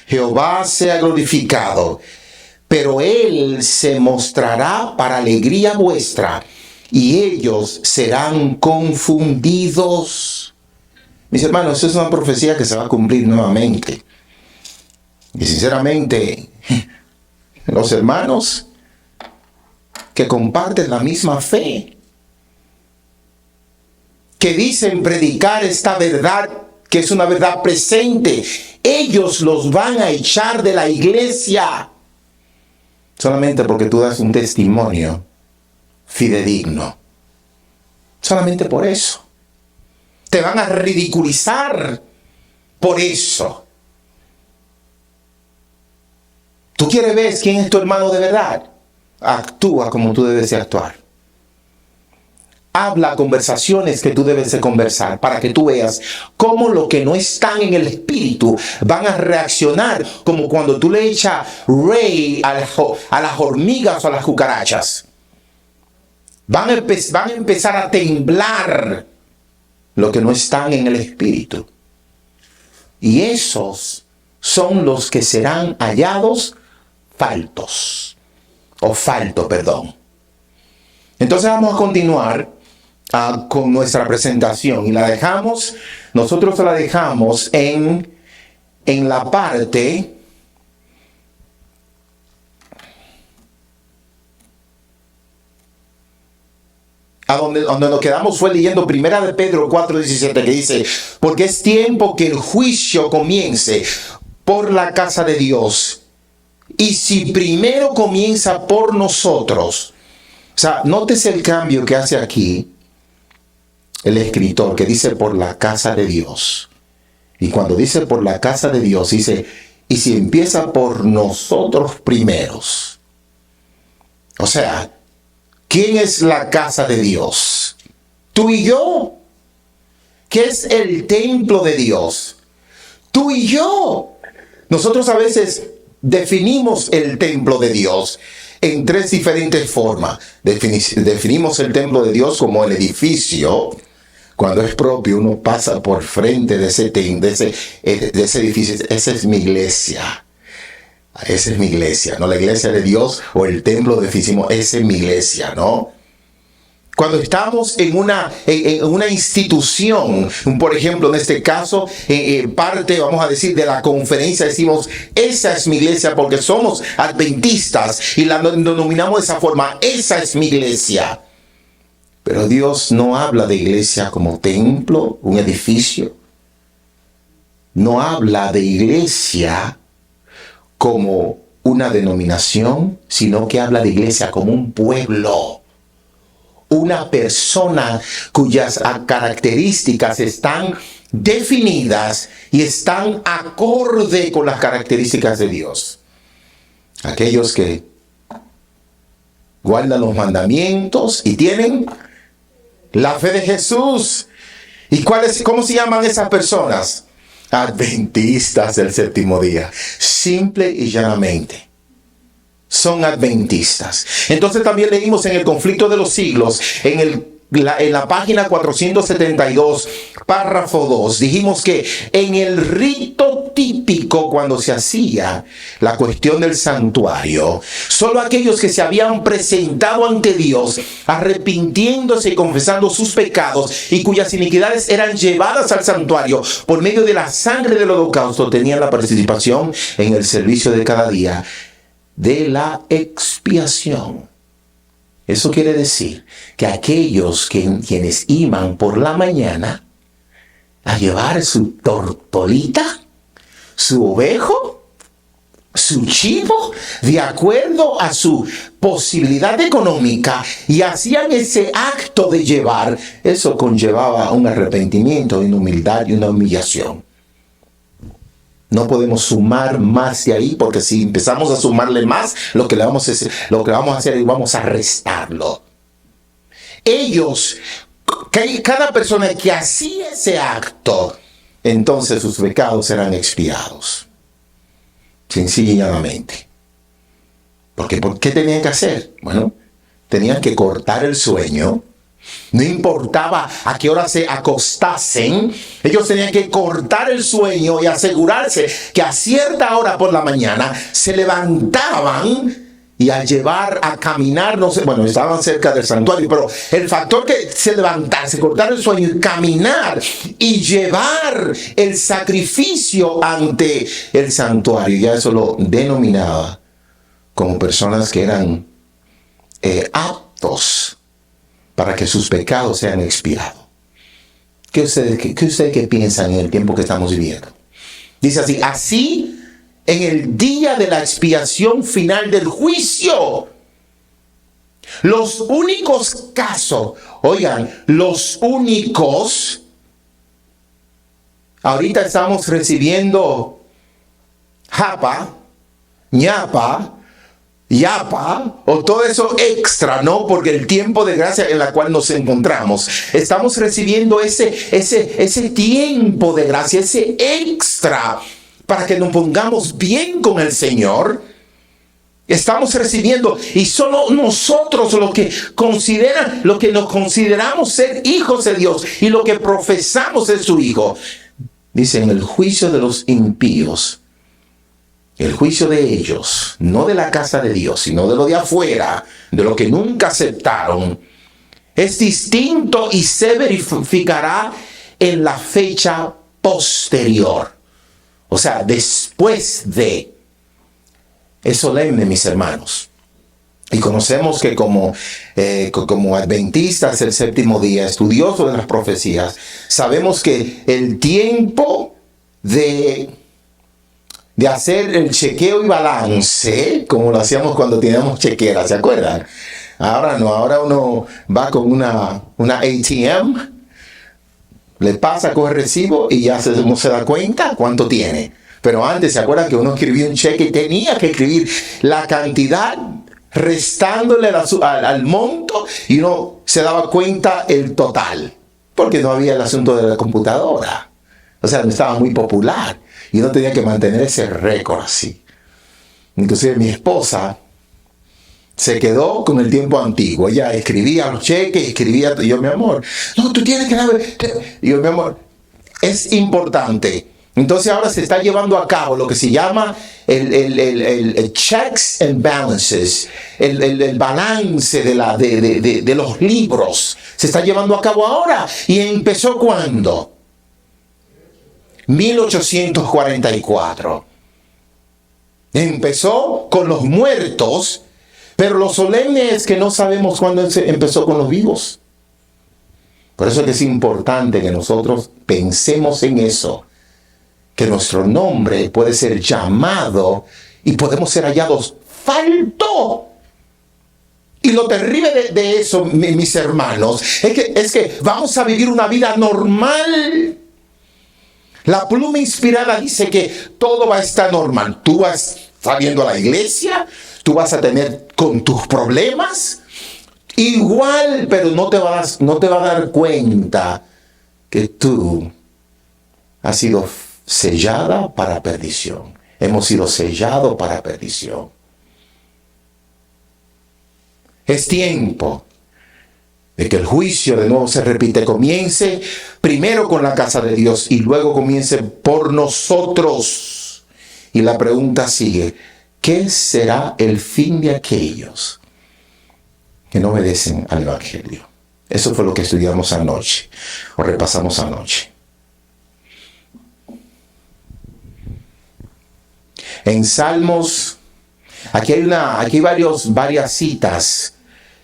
Jehová sea glorificado, pero Él se mostrará para alegría vuestra, y ellos serán confundidos. Mis hermanos, eso es una profecía que se va a cumplir nuevamente. Y sinceramente, los hermanos que comparten la misma fe, que dicen predicar esta verdad, que es una verdad presente, ellos los van a echar de la iglesia solamente porque tú das un testimonio fidedigno. Solamente por eso. Te van a ridiculizar por eso. ¿Tú quieres ver quién es tu hermano de verdad? Actúa como tú debes de actuar. Habla conversaciones que tú debes de conversar para que tú veas cómo los que no están en el espíritu van a reaccionar como cuando tú le echas rey a las hormigas o a las cucarachas. Van a empezar a temblar los que no están en el espíritu. Y esos son los que serán hallados faltos. O falto, perdón. Entonces vamos a continuar con nuestra presentación. Y nosotros la dejamos en la parte donde nos quedamos fue leyendo 1 de Pedro 4:17, que dice: porque es tiempo que el juicio comience por la casa de Dios. Y si primero comienza por nosotros. O sea, nótese el cambio que hace aquí el escritor, que dice por la casa de Dios. Y cuando dice por la casa de Dios, dice, y si empieza por nosotros primeros. O sea, ¿quién es la casa de Dios? Tú y yo. ¿Qué es el templo de Dios? Tú y yo. Nosotros a veces definimos el templo de Dios en tres diferentes formas. Definimos el templo de Dios como el edificio. Cuando es propio, uno pasa por frente de ese edificio. Esa es mi iglesia. Esa es mi iglesia, ¿no? La iglesia de Dios o el templo decimos, esa es mi iglesia, ¿no? Cuando estamos en una institución, por ejemplo, en este caso, parte, vamos a decir, de la conferencia, decimos, esa es mi iglesia porque somos adventistas y la denominamos de esa forma, esa es mi iglesia. Pero Dios no habla de iglesia como templo, un edificio. No habla de iglesia como una denominación, sino que habla de iglesia como un pueblo. Una persona cuyas características están definidas y están acorde con las características de Dios. Aquellos que guardan los mandamientos y tienen la fe de Jesús. ¿Y cómo se llaman esas personas? Adventistas del séptimo día. Simple y llanamente. Son adventistas. Entonces también leímos en el conflicto de los siglos, en la página 472, párrafo 2, dijimos que en el rito típico cuando se hacía la cuestión del santuario, solo aquellos que se habían presentado ante Dios, arrepintiéndose y confesando sus pecados y cuyas iniquidades eran llevadas al santuario por medio de la sangre del holocausto, tenían la participación en el servicio de cada día de la expiación. Eso quiere decir que aquellos quienes iban por la mañana a llevar su tortolita, su ovejo, su chivo, de acuerdo a su posibilidad económica, y hacían ese acto de llevar, eso conllevaba un arrepentimiento, una humildad y una humillación. No podemos sumar más de ahí, porque si empezamos a sumarle más, lo que vamos a hacer es vamos a restarlo. Ellos, cada persona que hacía ese acto, entonces sus pecados serán expiados. Sencillamente. Porque ¿por qué tenían que hacer? Bueno, tenían que cortar el sueño No importaba a qué hora se acostasen, ellos tenían que cortar el sueño y asegurarse que a cierta hora por la mañana se levantaban y al llevar a caminar, no sé, bueno, estaban cerca del santuario, pero el factor que se levantarse, cortar el sueño y caminar y llevar el sacrificio ante el santuario, ya eso lo denominaba como personas que eran aptos para que sus pecados sean expiados. ¿Qué ustedes piensan en el tiempo que estamos viviendo? Dice así, en el día de la expiación final del juicio, los únicos casos, oigan, los únicos, ahorita estamos recibiendo japa, ñapa, yapa o todo eso extra, ¿no? Porque el tiempo de gracia en la cual nos encontramos, estamos recibiendo ese tiempo de gracia, ese extra para que nos pongamos bien con el Señor. Estamos recibiendo, y solo nosotros lo que nos consideramos ser hijos de Dios y lo que profesamos ser su hijo. Dice, en el juicio de los impíos, el juicio de ellos, no de la casa de Dios, sino de lo de afuera, de lo que nunca aceptaron, es distinto y se verificará en la fecha posterior. O sea, después de. Es solemne, mis hermanos. Y conocemos que como adventistas del séptimo día, estudiosos de las profecías, sabemos que el tiempo de hacer el chequeo y balance, como lo hacíamos cuando teníamos chequera, ¿se acuerdan? Ahora no, ahora uno va con una ATM, le pasa, coge el recibo y ya no se da cuenta cuánto tiene. Pero antes, ¿se acuerdan que uno escribía un cheque y tenía que escribir la cantidad restándole al monto y uno se daba cuenta el total? Porque no había el asunto de la computadora. O sea, no estaba muy popular. Y uno tenía que mantener ese récord así. Inclusive mi esposa se quedó con el tiempo antiguo. Ella escribía los cheques, escribía. Y yo, mi amor, no, tú tienes que dar. Y yo, mi amor, es importante. Entonces ahora se está llevando a cabo lo que se llama el checks and balances, el balance de los libros. Se está llevando a cabo ahora. ¿Y empezó cuándo? 1844. Empezó con los muertos, pero lo solemne es que no sabemos cuándo empezó con los vivos. Por eso es que es importante que nosotros pensemos en eso, que nuestro nombre puede ser llamado y podemos ser hallados falto. Y lo terrible de eso, mis hermanos, es que vamos a vivir una vida normal. La pluma inspirada dice que todo va a estar normal. Tú vas saliendo a la iglesia, tú vas a tener con tus problemas igual, pero no te vas a dar cuenta que tú has sido sellada para perdición. Hemos sido sellados para perdición. Es tiempo de que el juicio de nuevo se repite, comience primero con la casa de Dios y luego comience por nosotros. Y la pregunta sigue, ¿qué será el fin de aquellos que no obedecen al Evangelio? Eso fue lo que estudiamos anoche, o repasamos anoche. En Salmos, aquí hay varias citas.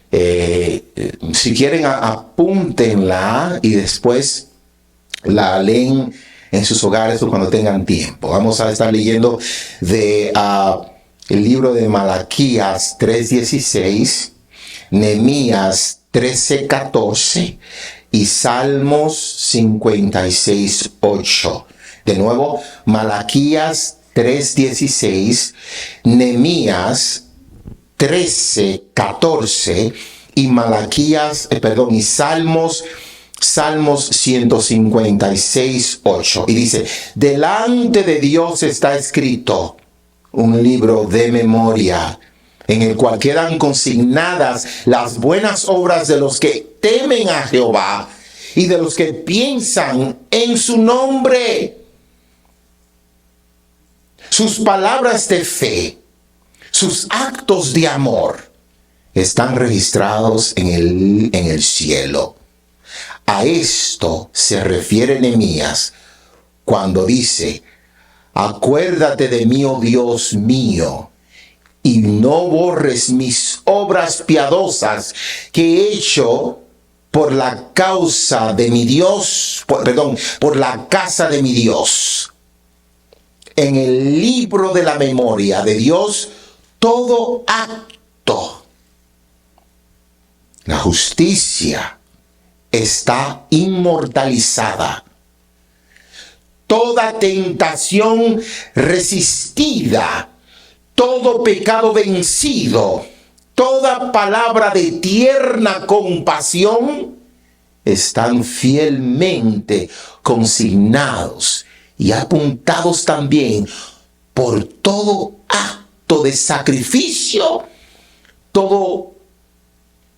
Si quieren apúntenla y después la leen en sus hogares o cuando tengan tiempo. Vamos a estar leyendo el libro de Malaquías 3:16, Nehemías 13:14 y Salmos 56:8. De nuevo, Malaquías 3:16, Nehemías 13:14 y y Salmos 156:8. Y dice, delante de Dios está escrito un libro de memoria en el cual quedan consignadas las buenas obras de los que temen a Jehová y de los que piensan en su nombre. Sus palabras de fe, sus actos de amor están registrados en el cielo. A esto se refiere Nehemías cuando dice: acuérdate de mí, oh Dios mío, y no borres mis obras piadosas que he hecho por la causa de mi Dios, por la casa de mi Dios. En el libro de la memoria de Dios, todo acto, la justicia está inmortalizada. Toda tentación resistida, todo pecado vencido, toda palabra de tierna compasión están fielmente consignados y apuntados también por todo acto de sacrificio, todo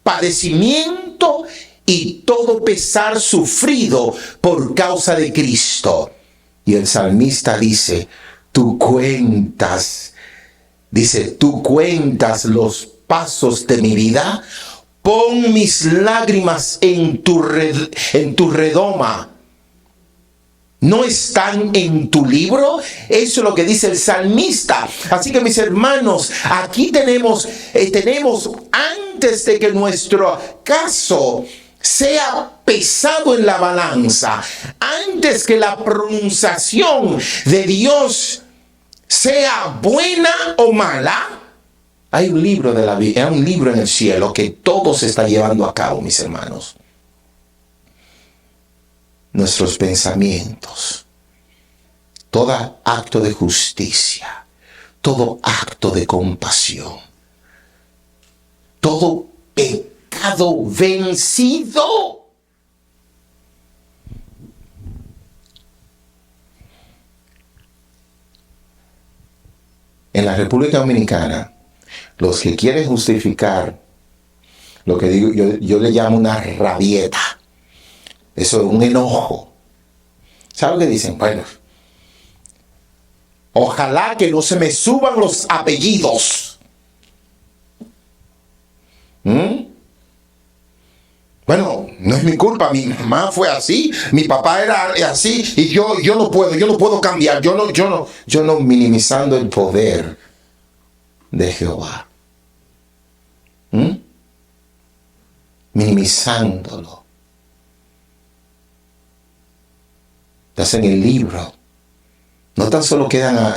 padecimiento y todo pesar sufrido por causa de Cristo. Y el salmista dice, tú cuentas los pasos de mi vida, pon mis lágrimas en tu redoma. ¿No están en tu libro? Eso es lo que dice el salmista. Así que mis hermanos, aquí tenemos antes de que nuestro caso sea pesado en la balanza, antes que la pronunciación de Dios sea buena o mala, hay un libro de la Biblia, hay un libro en el cielo que todo se está llevando a cabo, mis hermanos. Nuestros pensamientos, todo acto de justicia, todo acto de compasión, todo pecado vencido. En la República Dominicana, los que quieren justificar lo que digo, yo le llamo una rabieta. Eso es un enojo. ¿Saben lo que dicen? Bueno, ojalá que no se me suban los apellidos. Bueno, no es mi culpa, mi mamá fue así, mi papá era así y yo no puedo cambiar. Yo no minimizando el poder de Jehová. Minimizándolo. Estás en el libro. No tan solo quedan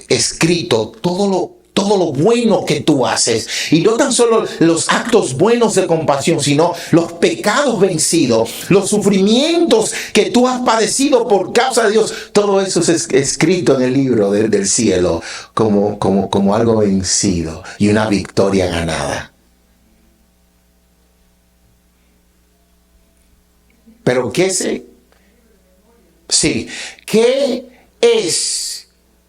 escritos todo lo bueno que tú haces. Y no tan solo los actos buenos de compasión, sino los pecados vencidos, los sufrimientos que tú has padecido por causa de Dios. Todo eso es escrito en el libro del cielo como algo vencido y una victoria ganada. Pero ¿qué es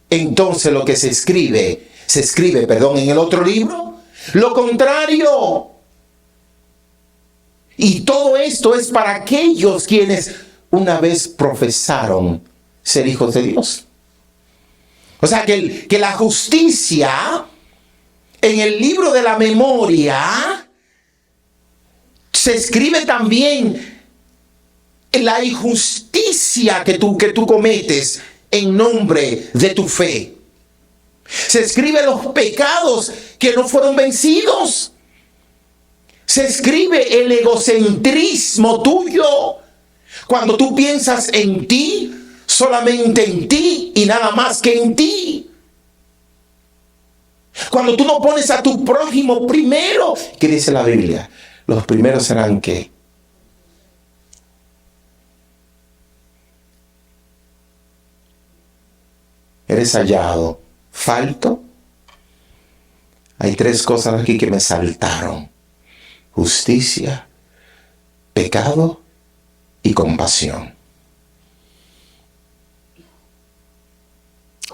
entonces lo que se escribe en el otro libro? Lo contrario. Y todo esto es para aquellos quienes una vez profesaron ser hijos de Dios. O sea que la justicia en el libro de la memoria se escribe también la injusticia que tú cometes en nombre de tu fe. Se escribe los pecados que no fueron vencidos. Se escribe el egocentrismo tuyo. Cuando tú piensas en ti, solamente en ti y nada más que en ti. Cuando tú no pones a tu prójimo primero, ¿qué dice la Biblia? Los primeros serán ¿qué? Eres hallado falto. Hay tres cosas aquí que me saltaron: justicia, pecado y compasión.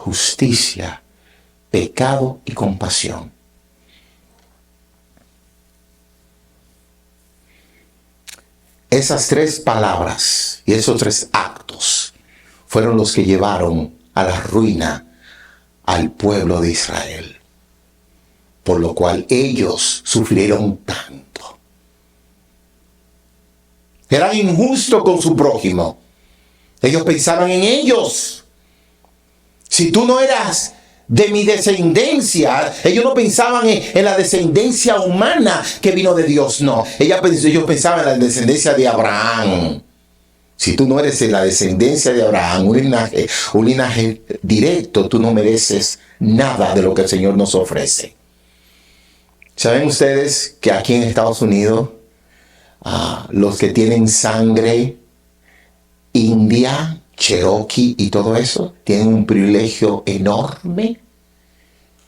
justicia, pecado y compasión. Esas tres palabras y esos tres actos fueron los que llevaron a la ruina al pueblo de Israel, por lo cual ellos sufrieron tanto. Eran injustos con su prójimo. Ellos pensaban en ellos. Si tú no eras de mi descendencia, ellos no pensaban en la descendencia humana que vino de Dios, no. Ellos pensaban en la descendencia de Abraham. Si tú no eres de la descendencia de Abraham, un linaje directo, tú no mereces nada de lo que el Señor nos ofrece. ¿Saben ustedes que aquí en Estados Unidos, los que tienen sangre india, cherokee y todo eso, tienen un privilegio enorme?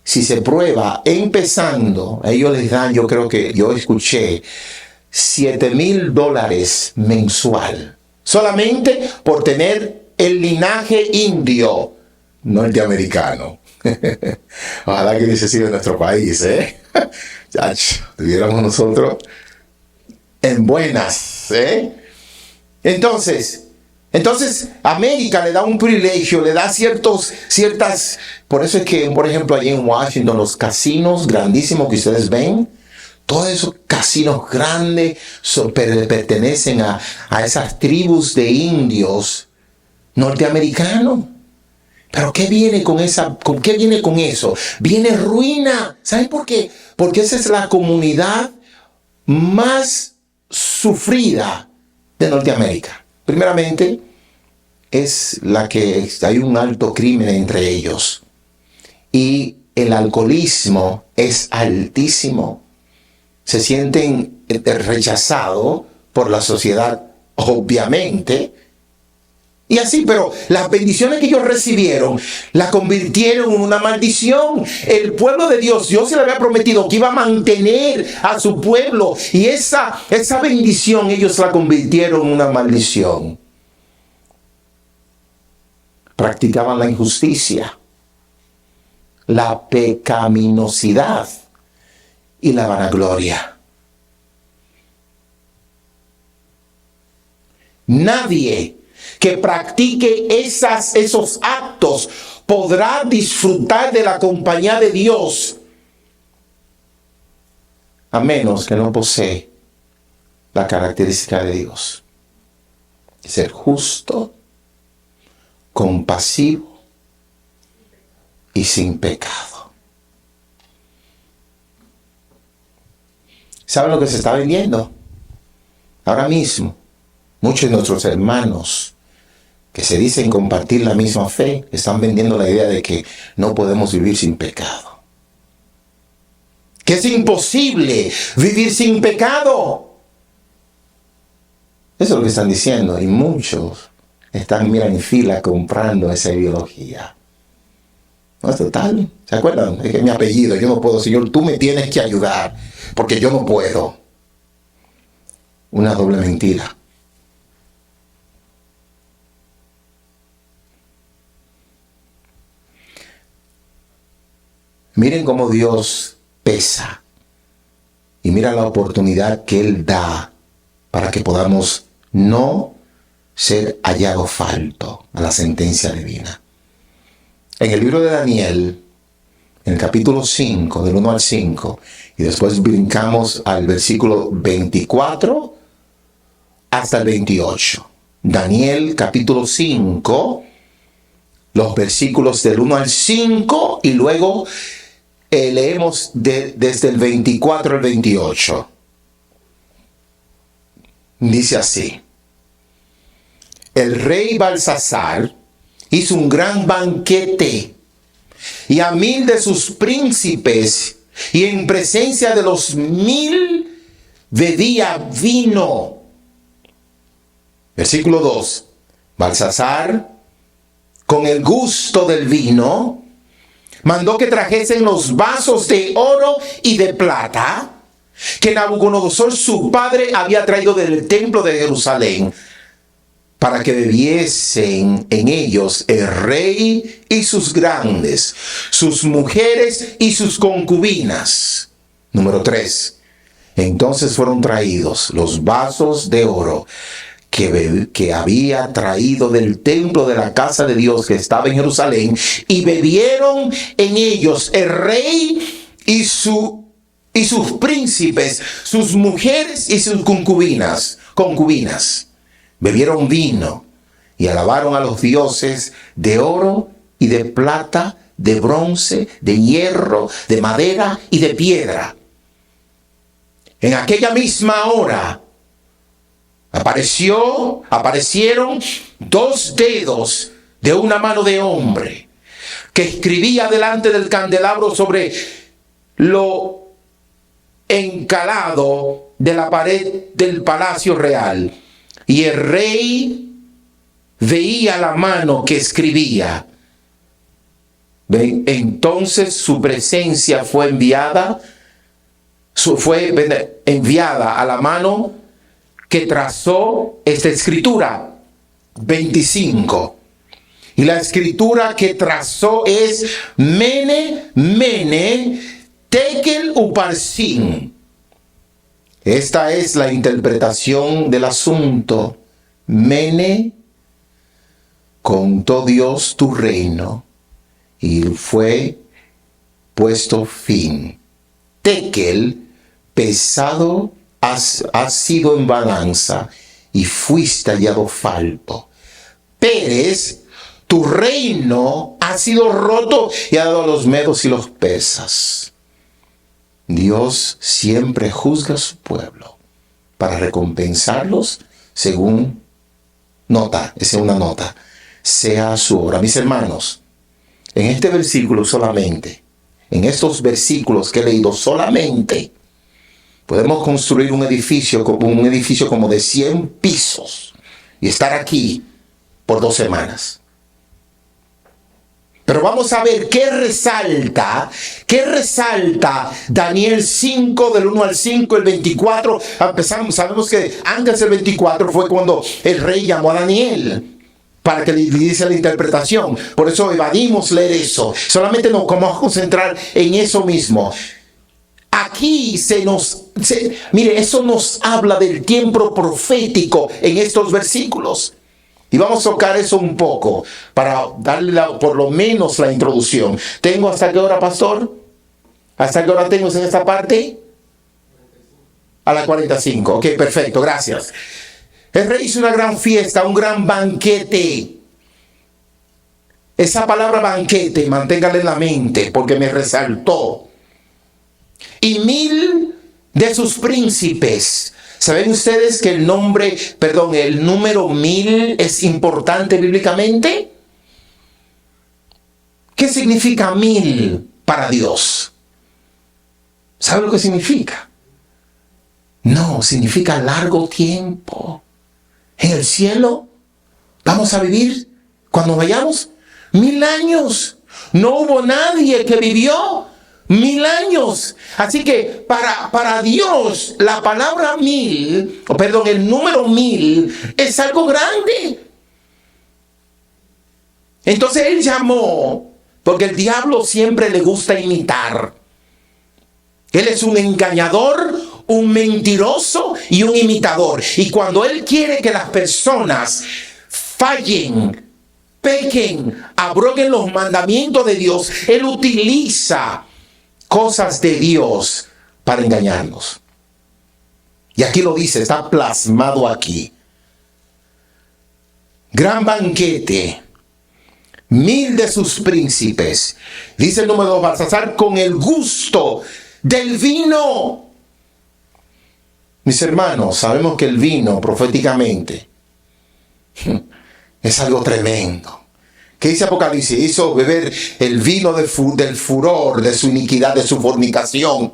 Si se prueba, empezando, a ellos les dan, yo escuché, $7,000 mensual, solamente por tener el linaje indio norteamericano. Ojalá que hubiese sido en nuestro país, ¿eh? Tuviéramos nosotros en buenas, ¿eh? Entonces, América le da un privilegio, le da ciertas... Por eso es que, por ejemplo, allí en Washington, los casinos grandísimos que ustedes ven, todos esos casinos grandes pertenecen a esas tribus de indios norteamericanos. Pero ¿qué viene con eso? Viene ruina. ¿Saben por qué? Porque esa es la comunidad más sufrida de Norteamérica. Primeramente, es la que hay un alto crimen entre ellos. Y el alcoholismo es altísimo. Se sienten rechazados por la sociedad, obviamente. Y así, pero las bendiciones que ellos recibieron, las convirtieron en una maldición. El pueblo de Dios se le había prometido que iba a mantener a su pueblo. Y esa bendición ellos la convirtieron en una maldición. Practicaban la injusticia, la pecaminosidad y la vanagloria. Nadie que practique esos actos podrá disfrutar de la compañía de Dios, a menos que no posee la característica de Dios: ser justo, compasivo y sin pecado. ¿Saben lo que se está vendiendo? Ahora mismo, muchos de nuestros hermanos que se dicen compartir la misma fe, están vendiendo la idea de que no podemos vivir sin pecado. Que es imposible vivir sin pecado. Eso es lo que están diciendo. Y muchos están, en fila comprando esa ideología. No es total. ¿Se acuerdan? Es que mi apellido, yo no puedo, Señor, tú me tienes que ayudar, porque yo no puedo. Una doble mentira. Miren cómo Dios pesa y mira la oportunidad que Él da para que podamos no ser hallados falto a la sentencia divina. En el libro de Daniel, en el capítulo 5, del 1 al 5, y después brincamos al versículo 24 hasta el 28. Daniel capítulo 5, los versículos del 1 al 5, y luego leemos desde el 24 al 28. Dice así: el rey Balsasar hizo un gran banquete, y a 1,000 de sus príncipes, y en presencia de los 1,000 bebía vino. Versículo 2. Balsasar, con el gusto del vino, mandó que trajesen los vasos de oro y de plata que Nabucodonosor su padre había traído del templo de Jerusalén. para que bebiesen en ellos el rey y sus grandes, sus mujeres y sus concubinas. Número 3. Entonces fueron traídos los vasos de oro que había traído del templo de la casa de Dios que estaba en Jerusalén, y bebieron en ellos el rey y sus príncipes, sus mujeres y sus concubinas. Bebieron vino y alabaron a los dioses de oro y de plata, de bronce, de hierro, de madera y de piedra. En aquella misma hora aparecieron 2 dedos de una mano de hombre que escribía delante del candelabro sobre lo encalado de la pared del palacio real. Y el rey veía la mano que escribía. Entonces su presencia fue enviada a la mano que trazó esta escritura. 25. Y la escritura que trazó es Mene, Mene, Tekel Uparsin. Esta es la interpretación del asunto. Mene, contó Dios tu reino y fue puesto fin. Tekel, pesado has sido en balanza y fuiste hallado falto. Pérez, tu reino ha sido roto y ha dado a los medos y los persas. Dios siempre juzga a su pueblo para recompensarlos según sea su obra. Mis hermanos, en este versículo solamente, en estos versículos que he leído solamente, podemos construir un edificio como de 100 pisos y estar aquí por 2 semanas. Pero vamos a ver qué resalta Daniel 5, del 1 al 5, el 24. Sabemos que antes del 24 fue cuando el rey llamó a Daniel para que le diese la interpretación. Por eso evadimos leer eso. Solamente nos vamos a concentrar en eso mismo. Aquí mire, eso nos habla del tiempo profético en estos versículos. Y vamos a tocar eso un poco para darle por lo menos la introducción. ¿Tengo hasta qué hora, pastor? ¿Hasta qué hora tengo en esta parte? A las 45. Ok, perfecto, gracias. El rey hizo una gran fiesta, un gran banquete. Esa palabra banquete, manténgala en la mente porque me resaltó. Y 1000 de sus príncipes. ¿Saben ustedes que el número 1000 es importante bíblicamente? ¿Qué significa 1000 para Dios? ¿Sabe lo que significa? No, significa largo tiempo. En el cielo vamos a vivir, cuando vayamos, 1000 años. No hubo nadie que vivió 1000 años. Así que para Dios la palabra el número 1000 es algo grande. Entonces él llamó, porque el diablo siempre le gusta imitar. Él es un engañador, un mentiroso y un imitador. Y cuando él quiere que las personas fallen, pequen, abroguen los mandamientos de Dios, él utiliza cosas de Dios para engañarnos. Y aquí lo dice, está plasmado aquí. Gran banquete, 1000 de sus príncipes. Dice el número 2, Baltasar, con el gusto del vino. Mis hermanos, sabemos que el vino proféticamente es algo tremendo. ¿Qué dice Apocalipsis? Hizo beber el vino del furor, de su iniquidad, de su fornicación.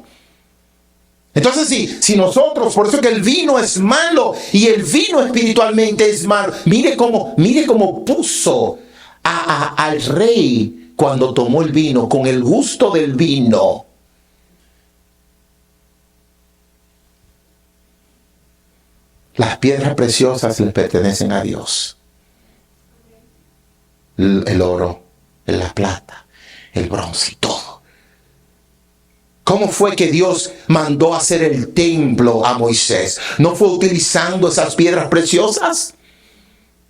Entonces, si nosotros, por eso que el vino es malo y el vino espiritualmente es malo. Mire cómo puso al rey cuando tomó el vino, con el gusto del vino. Las piedras preciosas le pertenecen a Dios. El oro, la plata, el bronce y todo. ¿Cómo fue que Dios mandó hacer el templo a Moisés? ¿No fue utilizando esas piedras preciosas?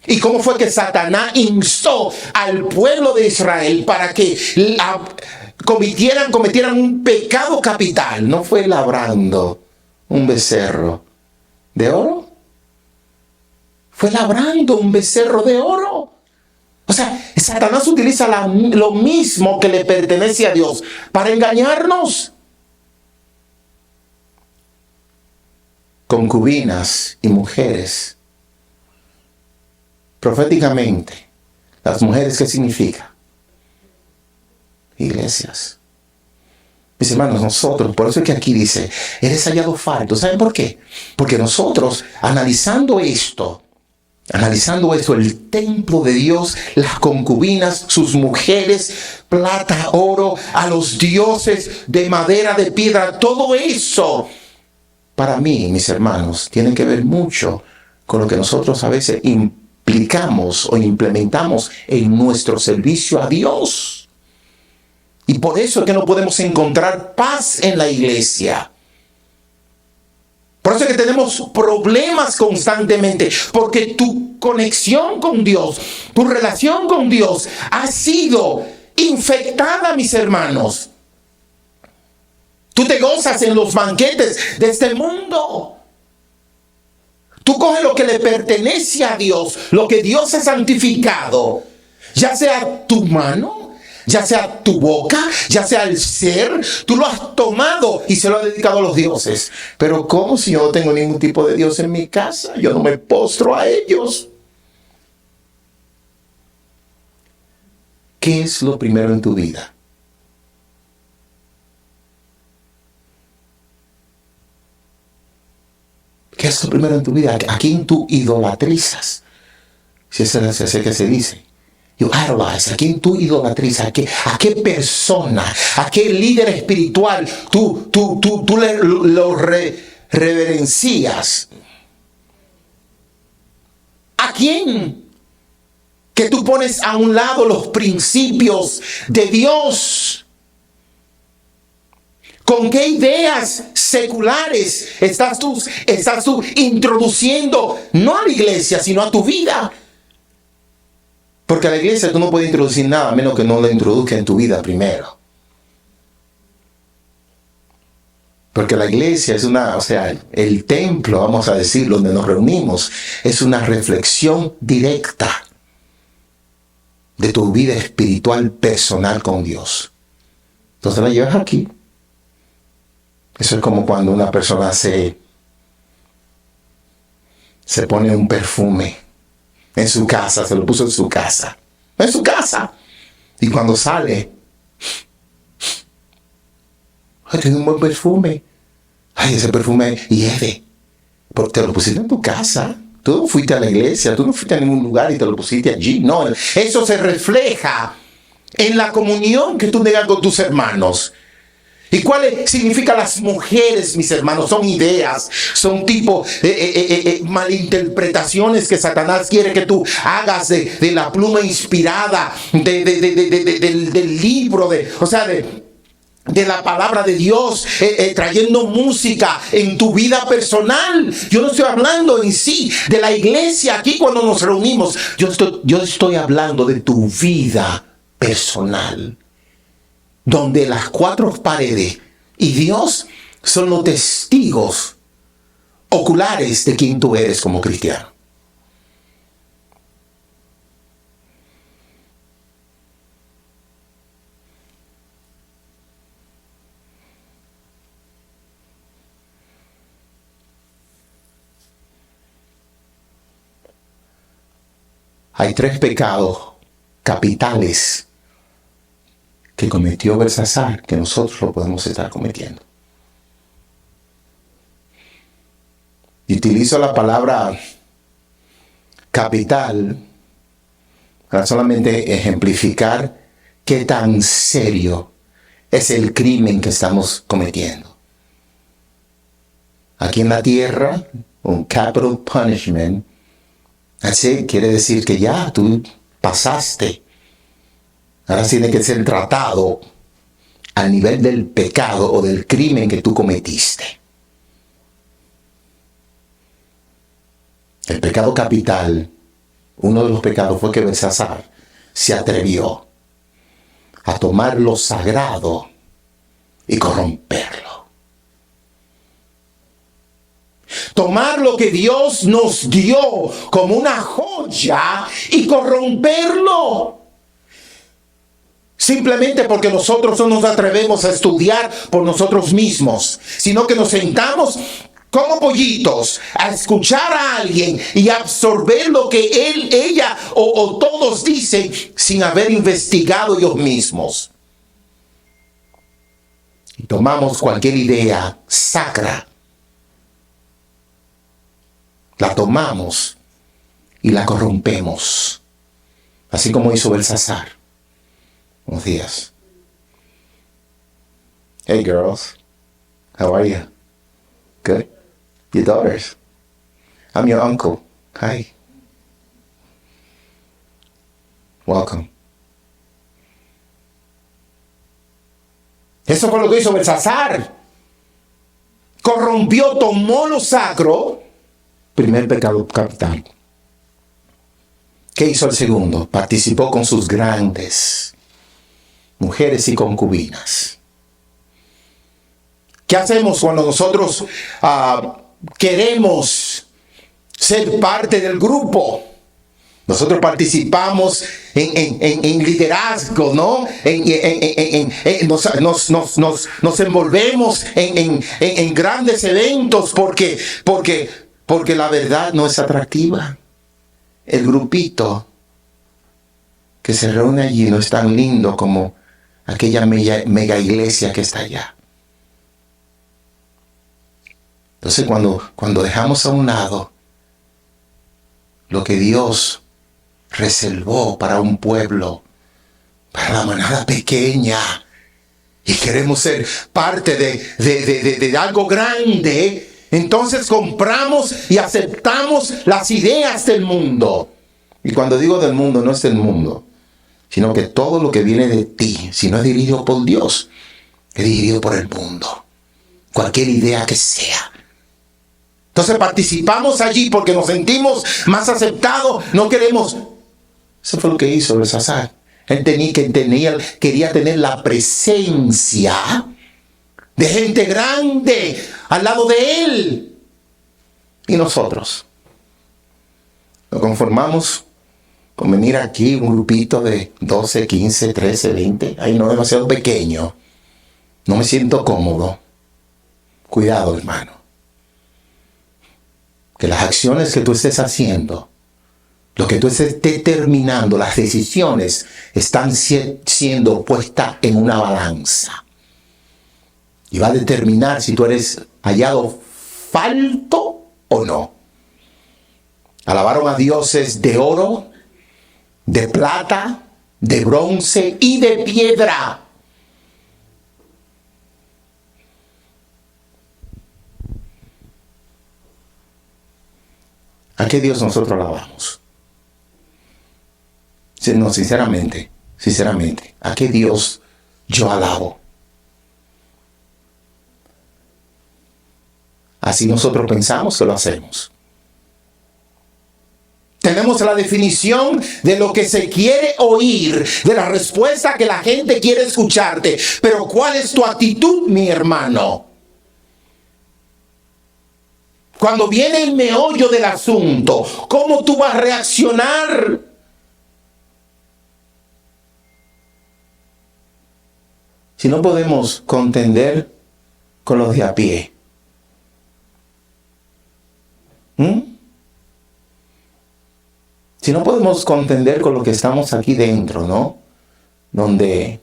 ¿Y cómo fue que Satanás instó al pueblo de Israel para que cometieran un pecado capital? ¿No fue labrando un becerro de oro? Fue labrando un becerro de oro. O sea, Satanás utiliza lo mismo que le pertenece a Dios para engañarnos. Concubinas y mujeres. Proféticamente, las mujeres, ¿qué significa? Iglesias. Mis hermanos, nosotros, por eso es que aquí dice, eres hallado falto. ¿Saben por qué? Porque nosotros, analizando esto, el templo de Dios, las concubinas, sus mujeres, plata, oro, a los dioses de madera, de piedra, todo eso, para mí, mis hermanos, tiene que ver mucho con lo que nosotros a veces implicamos o implementamos en nuestro servicio a Dios. Y por eso es que no podemos encontrar paz en la iglesia. Por eso es que tenemos problemas constantemente, porque tu conexión con Dios, tu relación con Dios ha sido infectada, mis hermanos. Tú te gozas en los banquetes de este mundo. Tú coges lo que le pertenece a Dios, lo que Dios ha santificado, ya sea tu mano, ya sea tu boca, ya sea el ser, tú lo has tomado y se lo has dedicado a los dioses. Pero ¿cómo si yo no tengo ningún tipo de Dios en mi casa? Yo no me postro a ellos. ¿Qué es lo primero en tu vida? ¿Qué es lo primero en tu vida? ¿A quién tú idolatrizas? Si es así que se dice. You idolize. ¿A quién tú idolatrizas? ¿A qué persona? ¿A qué líder espiritual tú lo reverencias? ¿A quién? Que tú pones a un lado los principios de Dios. ¿Con qué ideas seculares estás tú introduciendo, no a la iglesia, sino a tu vida? Porque a la iglesia tú no puedes introducir nada a menos que no lo introduzca en tu vida primero. Porque la iglesia es el templo, vamos a decir, donde nos reunimos, es una reflexión directa de tu vida espiritual personal con Dios. Entonces la llevas aquí. Eso es como cuando una persona se pone un perfume en su casa, se lo puso en su casa. Y cuando sale, tiene un buen perfume. Ay, ese perfume hiede. Porque te lo pusiste en tu casa. Tú no fuiste a la iglesia, tú no fuiste a ningún lugar y te lo pusiste allí. No, eso se refleja en la comunión que tú tengas con tus hermanos. ¿Y cuáles significan las mujeres, mis hermanos? Son ideas, son tipo malinterpretaciones que Satanás quiere que tú hagas de la pluma inspirada, del libro, de la palabra de Dios, trayendo música en tu vida personal. Yo no estoy hablando en sí de la iglesia aquí cuando nos reunimos. Yo estoy hablando de tu vida personal, donde las cuatro paredes y Dios son los testigos oculares de quién tú eres como cristiano. Hay 3 pecados capitales que cometió Belsasar, que nosotros lo podemos estar cometiendo. Y utilizo la palabra capital para solamente ejemplificar qué tan serio es el crimen que estamos cometiendo. Aquí en la tierra, un capital punishment, así quiere decir que ya tú pasaste. Ahora tiene que ser tratado al nivel del pecado o del crimen que tú cometiste. El pecado capital, uno de los pecados fue que Belsasar se atrevió a tomar lo sagrado y corromperlo. Tomar lo que Dios nos dio como una joya y corromperlo. Simplemente porque nosotros no nos atrevemos a estudiar por nosotros mismos, sino que nos sentamos como pollitos a escuchar a alguien y absorber lo que él, ella o todos dicen sin haber investigado ellos mismos. Y tomamos cualquier idea sacra, la tomamos y la corrompemos, así como hizo Belsasar. Buenos días. Hey girls, how are you? Good? Your daughters? I'm your uncle. Hi. Welcome. Eso fue lo que hizo Belsasar. Corrompió, tomó lo sacro. Primer pecado capital. ¿Qué hizo el segundo? Participó con sus grandes mujeres y concubinas. ¿Qué hacemos cuando nosotros queremos ser parte del grupo? Nosotros participamos en liderazgo, ¿no? Nos envolvemos en grandes eventos porque la verdad no es atractiva. El grupito que se reúne allí no es tan lindo como aquella mega iglesia que está allá. Entonces cuando dejamos a un lado lo que Dios reservó para un pueblo, para la manada pequeña, y queremos ser parte de algo grande, entonces compramos y aceptamos las ideas del mundo. Y cuando digo del mundo, no es del mundo, sino que todo lo que viene de ti, si no es dirigido por Dios, es dirigido por el mundo. Cualquier idea que sea. Entonces participamos allí porque nos sentimos más aceptados, no queremos. Eso fue lo que hizo Belsasar. Él quería tener la presencia de gente grande al lado de él. Y nosotros nos conformamos con venir aquí un grupito de 12, 15, 13, 20. Ay, no, demasiado pequeño. No me siento cómodo. Cuidado, hermano. Que las acciones que tú estés haciendo, lo que tú estés determinando, las decisiones están siendo puestas en una balanza. Y va a determinar si tú eres hallado falto o no. Alabaron a dioses de oro, de plata, de bronce y de piedra. ¿A qué Dios nosotros alabamos? No, sinceramente, ¿a qué Dios yo alabo? Así nosotros pensamos que lo hacemos. Tenemos la definición de lo que se quiere oír, de la respuesta que la gente quiere escucharte. Pero ¿cuál es tu actitud, mi hermano? Cuando viene el meollo del asunto, ¿cómo tú vas a reaccionar? Si no podemos contender con los de a pie. Si no podemos contender con los que estamos aquí dentro, ¿no? Donde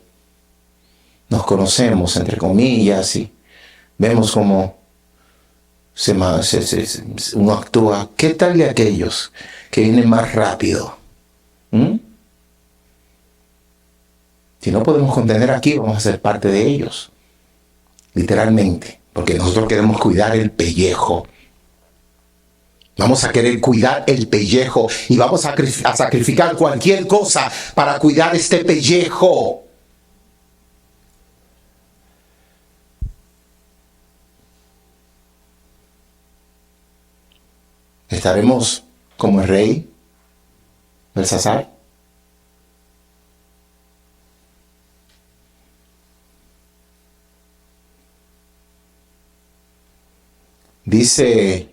nos conocemos, entre comillas, y vemos cómo uno actúa. ¿Qué tal de aquellos que vienen más rápido? Si no podemos contender aquí, vamos a ser parte de ellos. Literalmente. Porque nosotros queremos cuidar el pellejo. Vamos a querer cuidar el pellejo y vamos a sacrificar cualquier cosa para cuidar este pellejo. ¿Estaremos como el rey Belsasar? Dice,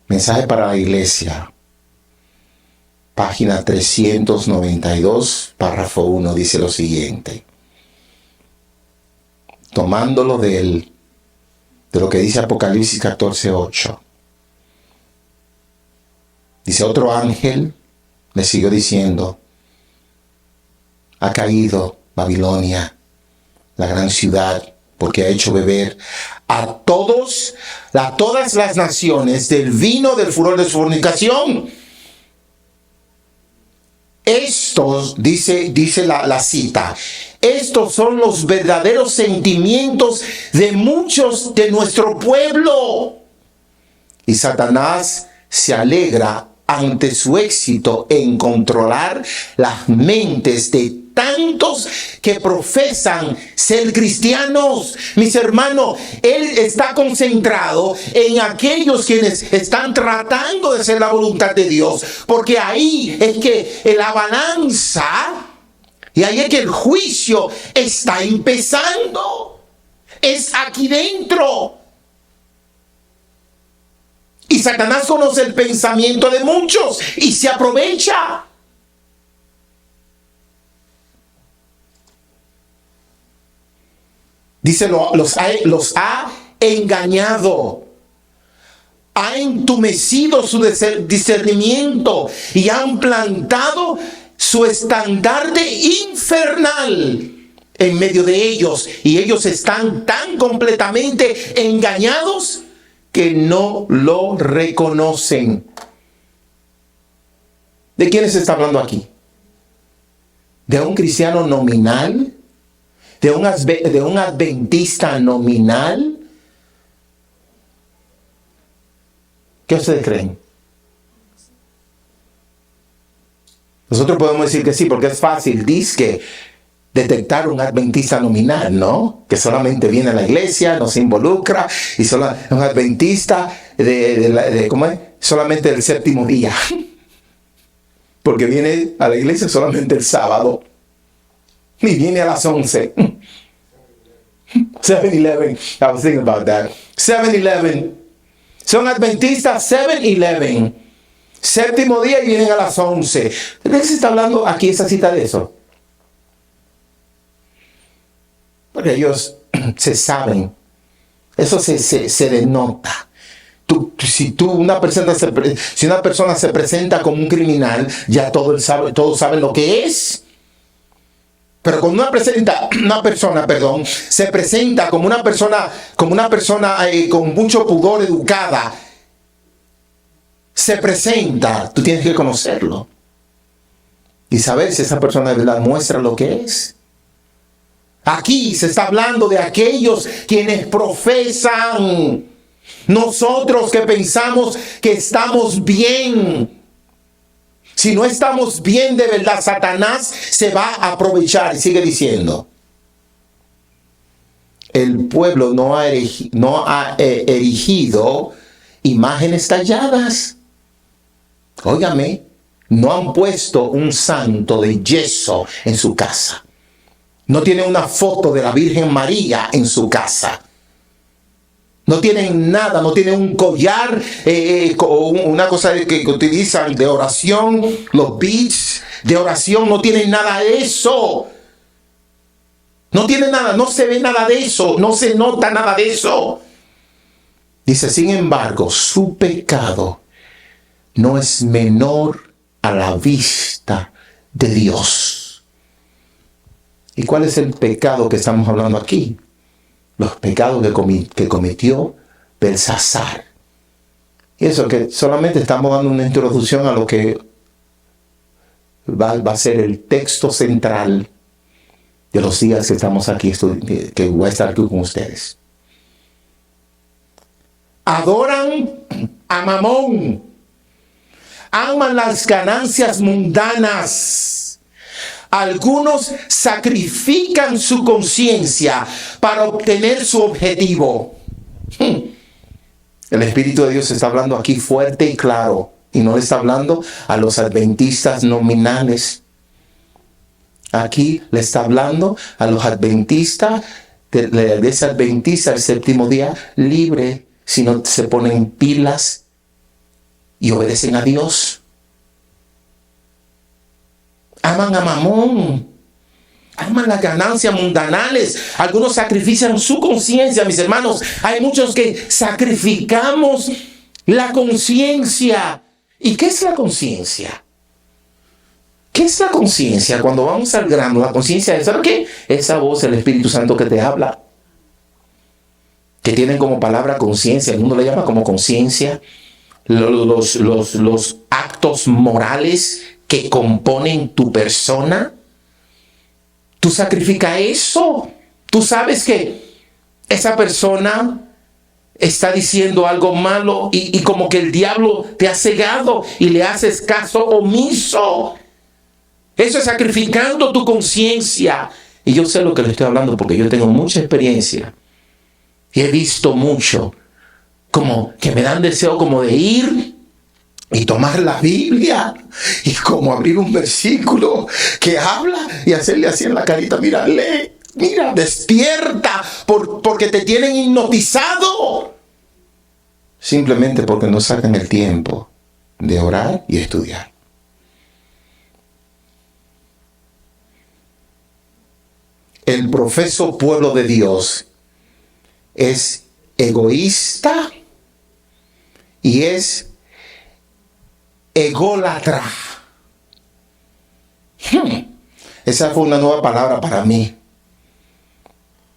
mensaje para la iglesia, página 392, párrafo 1, dice lo siguiente. Tomándolo de lo que dice Apocalipsis 14:8. Dice, otro ángel le siguió diciendo, ha caído Babilonia, la gran ciudad, porque ha hecho beber a todas las naciones del vino del furor de su fornicación. Estos, dice la cita, estos son los verdaderos sentimientos de muchos de nuestro pueblo. Y Satanás se alegra ante su éxito en controlar las mentes de tantos que profesan ser cristianos. Mis hermanos, él está concentrado en aquellos quienes están tratando de hacer la voluntad de Dios, porque ahí es que la balanza y ahí es que el juicio está empezando. Es aquí dentro. Y Satanás conoce el pensamiento de muchos y se aprovecha. Dice, los ha engañado, ha entumecido su discernimiento y han plantado su estandarte infernal en medio de ellos. Y ellos están tan completamente engañados que no lo reconocen. ¿De quién se está hablando aquí? ¿De un cristiano nominal? ¿De un adventista nominal? ¿Qué ustedes creen? Nosotros podemos decir que sí, porque es fácil, dizque, detectar un adventista nominal, ¿no? Que solamente viene a la iglesia, no se involucra, y solo un adventista ¿cómo es? Solamente el séptimo día. Porque viene a la iglesia solamente el sábado. Y viene a las 11. 7-Eleven. I was thinking about that. 7-Eleven. Son adventistas 7-Eleven. Séptimo día y vienen a las 11. ¿De qué se está hablando aquí esa cita de eso? Porque ellos se saben. Eso se denota. Si una persona se presenta como un criminal, ya todos saben lo que es. Pero cuando una persona se presenta como una persona con mucho pudor, educada, se presenta, tú tienes que conocerlo y saber si esa persona de verdad muestra lo que es. Aquí se está hablando de aquellos quienes profesan. Nosotros que pensamos que estamos bien. Si no estamos bien de verdad, Satanás se va a aprovechar. Y sigue diciendo, el pueblo no ha erigido imágenes talladas. Óigame, no han puesto un santo de yeso en su casa. No tienen una foto de la Virgen María en su casa. No tienen nada, no tienen un collar, una cosa que utilizan de oración, los beads de oración, no tienen nada de eso. No tienen nada, no se ve nada de eso, no se nota nada de eso. Dice, sin embargo, su pecado no es menor a la vista de Dios. ¿Y cuál es el pecado que estamos hablando aquí? Los pecados que cometió Belsasar. Y eso que solamente estamos dando una introducción a lo que va a ser el texto central de los días que estamos aquí, que voy a estar aquí con ustedes. adoran a Mamón, aman las ganancias mundanas. Algunos sacrifican su conciencia para obtener su objetivo. El Espíritu de Dios está hablando aquí fuerte y claro, y no le está hablando a los adventistas nominales. Aquí le está hablando a los adventistas, de ese adventista del séptimo día, libre, si no se ponen pilas y obedecen a Dios. Aman a Mamón, aman las ganancias mundanales. Algunos sacrifican su conciencia, mis hermanos. Hay muchos que sacrificamos la conciencia. ¿Y qué es la conciencia? ¿Qué es la conciencia? Cuando vamos al grano, la conciencia es, ¿sabes qué? Esa voz del Espíritu Santo que te habla, que tienen como palabra conciencia, el mundo le llama como conciencia, los actos morales que componen tu persona. Tú sacrificas eso. Tú sabes que esa persona está diciendo algo malo y como que el diablo te ha cegado y le haces caso omiso. Eso es sacrificando tu conciencia. Y yo sé lo que le estoy hablando porque yo tengo mucha experiencia. Y he visto mucho. Como que me dan deseo como de ir y tomar la Biblia. Y como abrir un versículo que habla y hacerle así en la carita. Mira, lee. Mira, despierta. Porque te tienen hipnotizado. Simplemente porque no sacan el tiempo de orar y estudiar. El profeso pueblo de Dios es egoísta y es ególatra. Esa fue una nueva palabra para mí.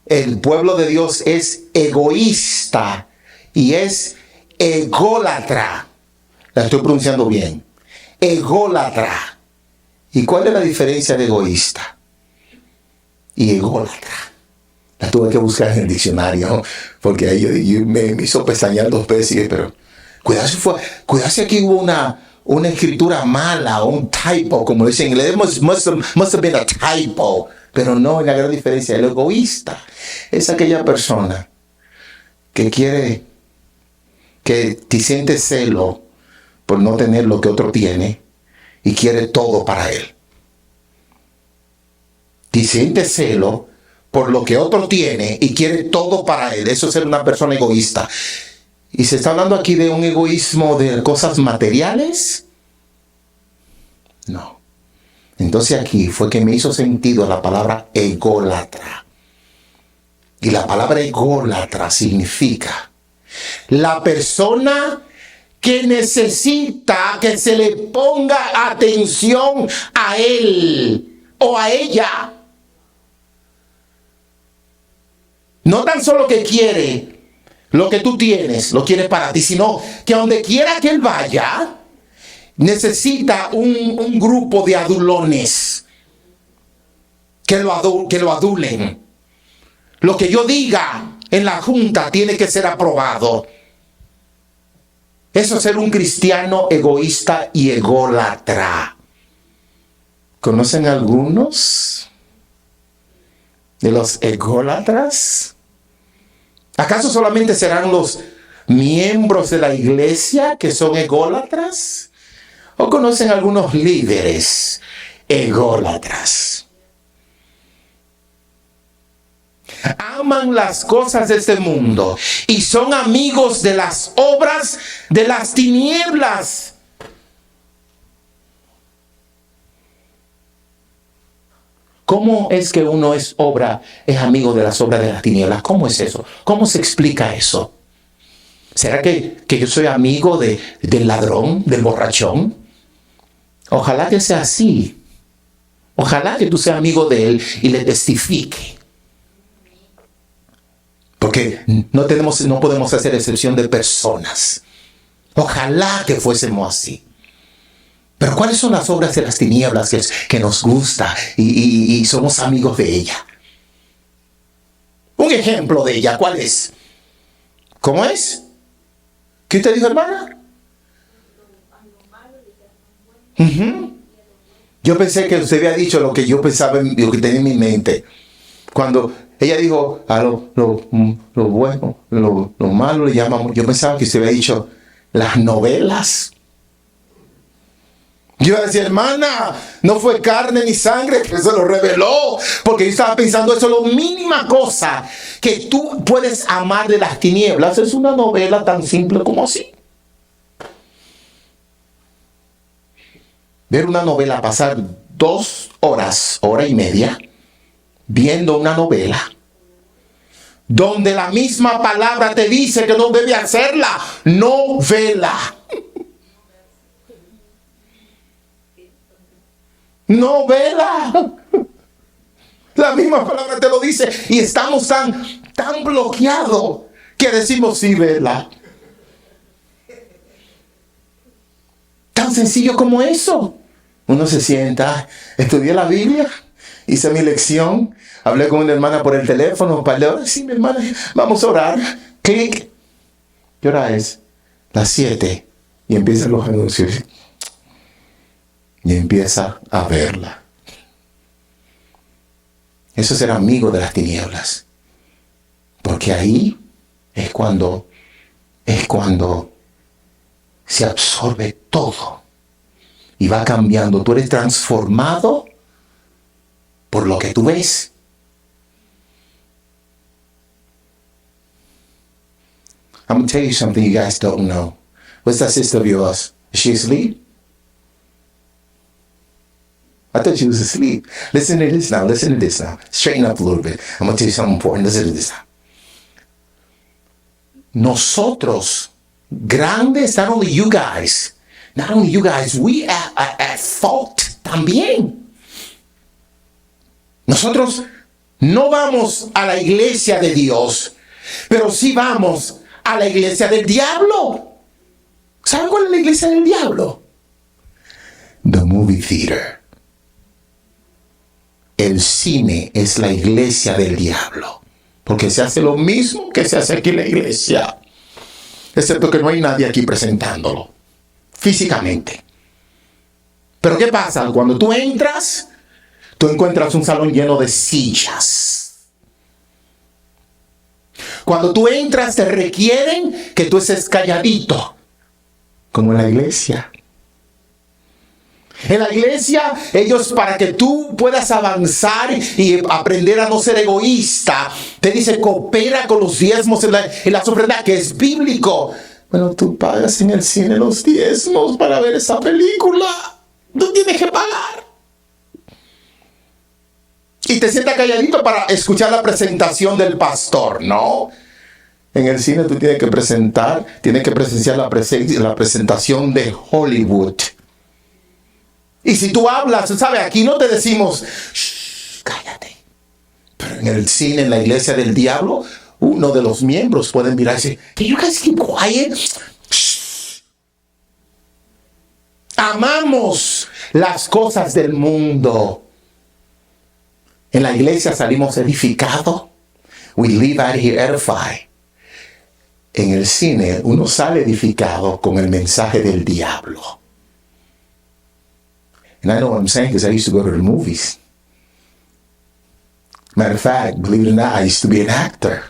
El pueblo de Dios es egoísta y es ególatra. La estoy pronunciando bien. Ególatra. ¿Y cuál es la diferencia de egoísta y ególatra? La tuve que buscar en el diccionario, porque ahí me hizo pestañear 2 veces, pero cuidado si aquí hubo una escritura mala, un typo, como dice en inglés, must have been a typo, pero no, la gran diferencia. El egoísta es aquella persona que te siente celo por no tener lo que otro tiene y quiere todo para él. Te siente celo por lo que otro tiene y quiere todo para él. Eso es ser una persona egoísta. ¿Y se está hablando aquí de un egoísmo de cosas materiales? No. Entonces aquí fue que me hizo sentido la palabra ególatra. Y la palabra ególatra significa la persona que necesita que se le ponga atención a él o a ella. No tan solo que quiere lo que tú tienes, lo quiere para ti, sino que donde quiera que él vaya, necesita un grupo de adulones que lo adulen. Lo que yo diga en la junta tiene que ser aprobado. Eso es ser un cristiano egoísta y ególatra. ¿Conocen algunos de los ególatras? ¿Acaso solamente serán los miembros de la iglesia que son ególatras? ¿O conocen algunos líderes ególatras? Aman las cosas de este mundo y son amigos de las obras de las tinieblas. ¿Cómo es que uno es amigo de las obras de las tinieblas? ¿Cómo es eso? ¿Cómo se explica eso? ¿Será que yo soy amigo del ladrón, del borrachón? Ojalá que sea así. Ojalá que tú seas amigo de él y le testifique. Porque no podemos hacer excepción de personas. Ojalá que fuésemos así. Pero ¿cuáles son las obras de las tinieblas que nos gusta y somos amigos de ella? Un ejemplo de ella, ¿cuál es? ¿Cómo es? ¿Qué usted dijo, hermana? Ujú. Yo pensé que usted había dicho lo que yo pensaba, lo que tenía en mi mente. Cuando ella dijo a lo bueno, lo malo le llamamos. Yo pensaba que usted había dicho las novelas. Yo iba a decir, hermana, no fue carne ni sangre que se lo reveló. Porque yo estaba pensando, eso es la mínima cosa que tú puedes amar de las tinieblas. Es una novela tan simple como así. Ver una novela, pasar 2 horas, hora y media, viendo una novela, donde la misma palabra te dice que no debe hacerla, novela. Novela. La misma palabra te lo dice y estamos tan bloqueados que decimos sí, vela. Tan sencillo como eso. Uno se sienta, estudié la Biblia, hice mi lección, hablé con una hermana por el teléfono, sí, mi hermana, vamos a orar. Clic. ¿Qué hora es? Las 7. Y empiezan los anuncios. Y empieza a verla. Eso es ser amigo de las tinieblas. Porque ahí es cuando se absorbe todo. Y va cambiando. Tú eres transformado por lo que tú ves. I'm going to tell you something you guys don't know. What's that sister of yours? Is she asleep? I thought she was asleep. Listen to this now. Listen to this now. Straighten up a little bit. I'm going to tell you something important. Listen to this now. Nosotros, grandes, not only you guys, we are at fault también. Nosotros no vamos a la iglesia de Dios, pero sí vamos a la iglesia del diablo. ¿Saben cuál es la iglesia del diablo? The movie theater. El cine es la iglesia del diablo. Porque se hace lo mismo que se hace aquí en la iglesia. Excepto que no hay nadie aquí presentándolo. Físicamente. Pero ¿qué pasa? Cuando tú entras, tú encuentras un salón lleno de sillas. Cuando tú entras, te requieren que tú estés calladito. Como en la iglesia. En la iglesia, ellos, para que tú puedas avanzar y aprender a no ser egoísta, te dice, coopera con los diezmos en la ofrendas, que es bíblico. Bueno, tú pagas en el cine los diezmos para ver esa película. Tú tienes que pagar. Y te sientas calladito para escuchar la presentación del pastor, ¿no? En el cine tú tienes que presenciar la presentación de Hollywood. Y si tú hablas, ¿sabes? Aquí no te decimos, shh, cállate. Pero en el cine, en la iglesia del diablo, uno de los miembros puede mirar y decir, can you guys keep quiet? Shh. Amamos las cosas del mundo. En la iglesia salimos edificados. We leave out here edified. En el cine, uno sale edificado con el mensaje del diablo. And I know what I'm saying because I used to go to the movies. Matter of fact, believe it or not, I used to be an actor.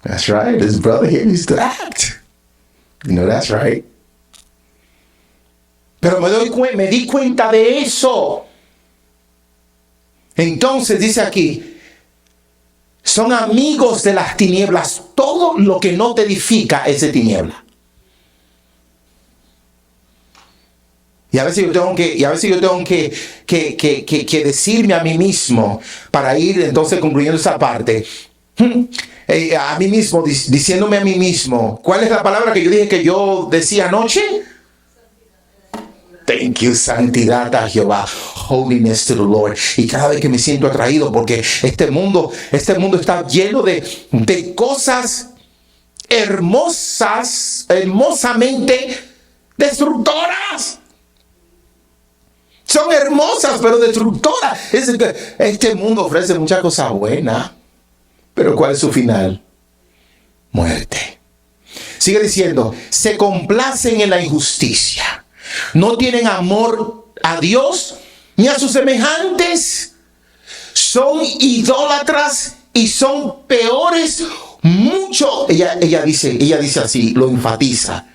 That's right. His brother here used to act. You know, that's right. Pero me di cuenta de eso. Entonces dice aquí, son amigos de las tinieblas. Todo lo que no te edifica es de tiniebla. Y a veces yo tengo que decirme a mí mismo, para ir entonces concluyendo esa parte, a mí mismo, diciéndome a mí mismo, ¿cuál es la palabra que yo dije que yo decía anoche? Thank you, santidad a Jehová, holiness to the Lord. Y cada vez que me siento atraído, porque este mundo está lleno de cosas hermosamente destructoras. Son hermosas, pero destructoras. Este mundo ofrece muchas cosas buenas. Pero ¿cuál es su final? Muerte. Sigue diciendo, se complacen en la injusticia. No tienen amor a Dios ni a sus semejantes. Son idólatras y son peores mucho. Ella dice así, lo enfatiza.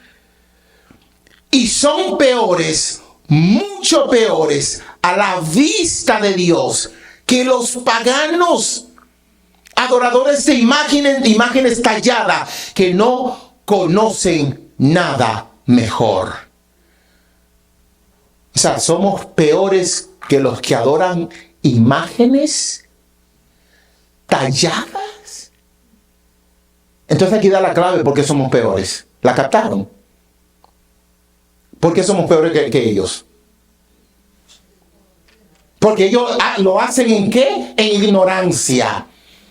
Y son peores, mucho peores a la vista de Dios que los paganos, adoradores de imágenes talladas, que no conocen nada mejor. O sea, somos peores que los que adoran imágenes talladas. Entonces aquí da la clave por qué somos peores. ¿La captaron? ¿Por qué somos peores que ellos? Porque ellos lo hacen ¿en qué? En ignorancia.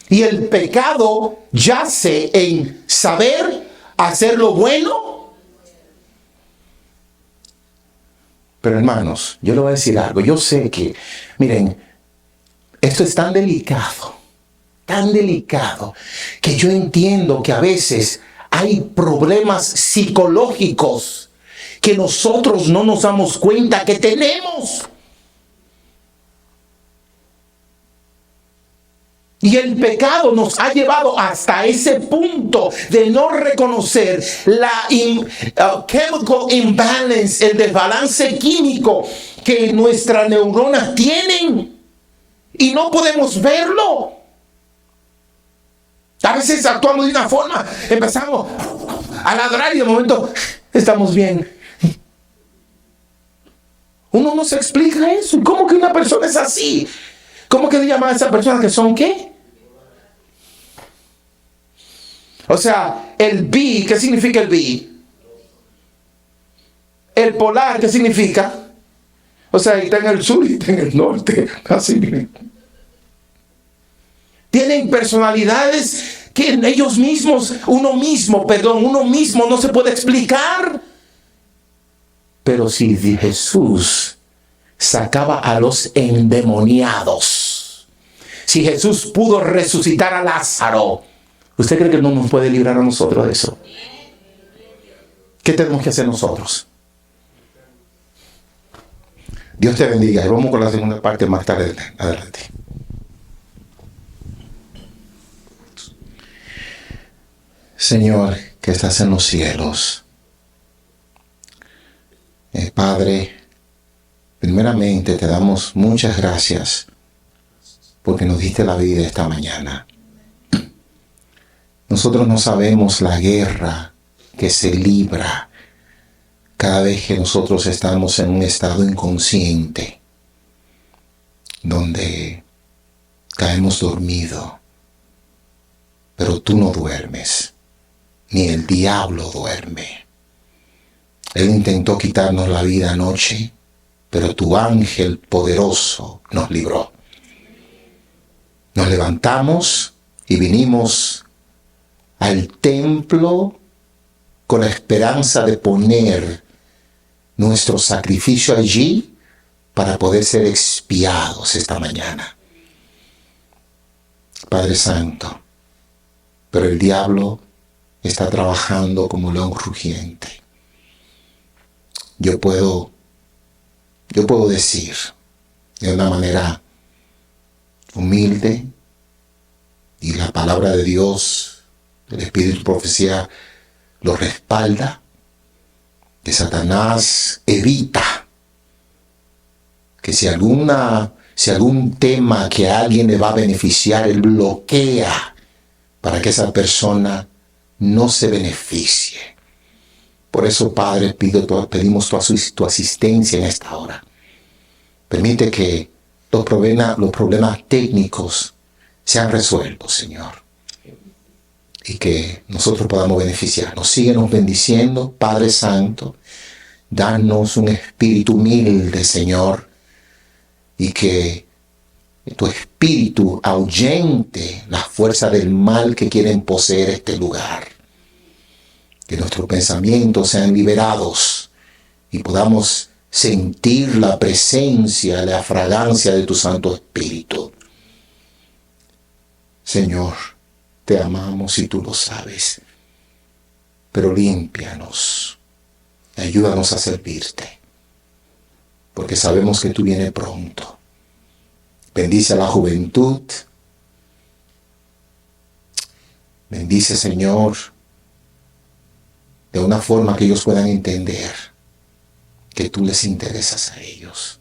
Y el pecado yace en saber hacer lo bueno. Pero hermanos, yo les voy a decir algo. Yo sé que, miren, esto es tan delicado, que yo entiendo que a veces hay problemas psicológicos que nosotros no nos damos cuenta que tenemos. Y el pecado nos ha llevado hasta ese punto de no reconocer la chemical imbalance, el desbalance químico que nuestras neuronas tienen. Y no podemos verlo. A veces actuamos de una forma, empezamos a ladrar y de momento estamos bien. Uno no se explica eso. ¿Cómo que una persona es así? ¿Cómo que le llaman a esa persona que son qué? O sea, el bi, ¿qué significa el bi? El polar, ¿qué significa? O sea, está en el sur y está en el norte. Así. Tienen personalidades que ellos mismos, uno mismo no se puede explicar. Pero si Jesús sacaba a los endemoniados, si Jesús pudo resucitar a Lázaro, ¿usted cree que no nos puede librar a nosotros de eso? ¿Qué tenemos que hacer nosotros? Dios te bendiga. Y vamos con la segunda parte más tarde. Adelante. Señor, que estás en los cielos. Padre, primeramente te damos muchas gracias porque nos diste la vida esta mañana. Nosotros no sabemos la guerra que se libra cada vez que nosotros estamos en un estado inconsciente, donde caemos dormidos, pero tú no duermes, ni el diablo duerme. Él intentó quitarnos la vida anoche, pero tu ángel poderoso nos libró. Nos levantamos y vinimos al templo con la esperanza de poner nuestro sacrificio allí para poder ser expiados esta mañana. Padre Santo, pero el diablo está trabajando como león rugiente. Yo puedo decir de una manera humilde, y la palabra de Dios, el Espíritu de Profecía lo respalda, que Satanás evita que si algún tema que a alguien le va a beneficiar, él bloquea para que esa persona no se beneficie. Por eso, Padre, pedimos tu asistencia en esta hora. Permite que los problemas técnicos sean resueltos, Señor, y que nosotros podamos beneficiarnos. Síguenos bendiciendo, Padre Santo. Danos un espíritu humilde, Señor, y que tu espíritu ahuyente la fuerza del mal que quieren poseer este lugar. Que nuestros pensamientos sean liberados y podamos sentir la presencia, la fragancia de tu Santo Espíritu. Señor, te amamos y tú lo sabes. pero límpianos. Ayúdanos a servirte, porque sabemos que tú vienes pronto. Bendice a la juventud. Bendice, Señor, de una forma que ellos puedan entender que tú les interesas a ellos.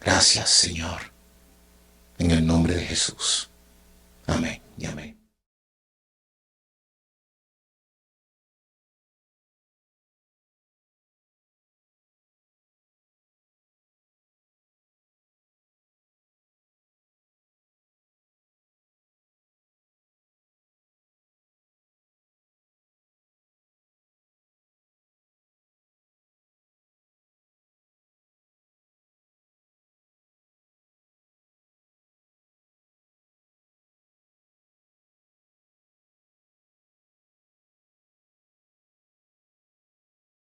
Gracias, Señor, en el nombre de Jesús. Amén y amén.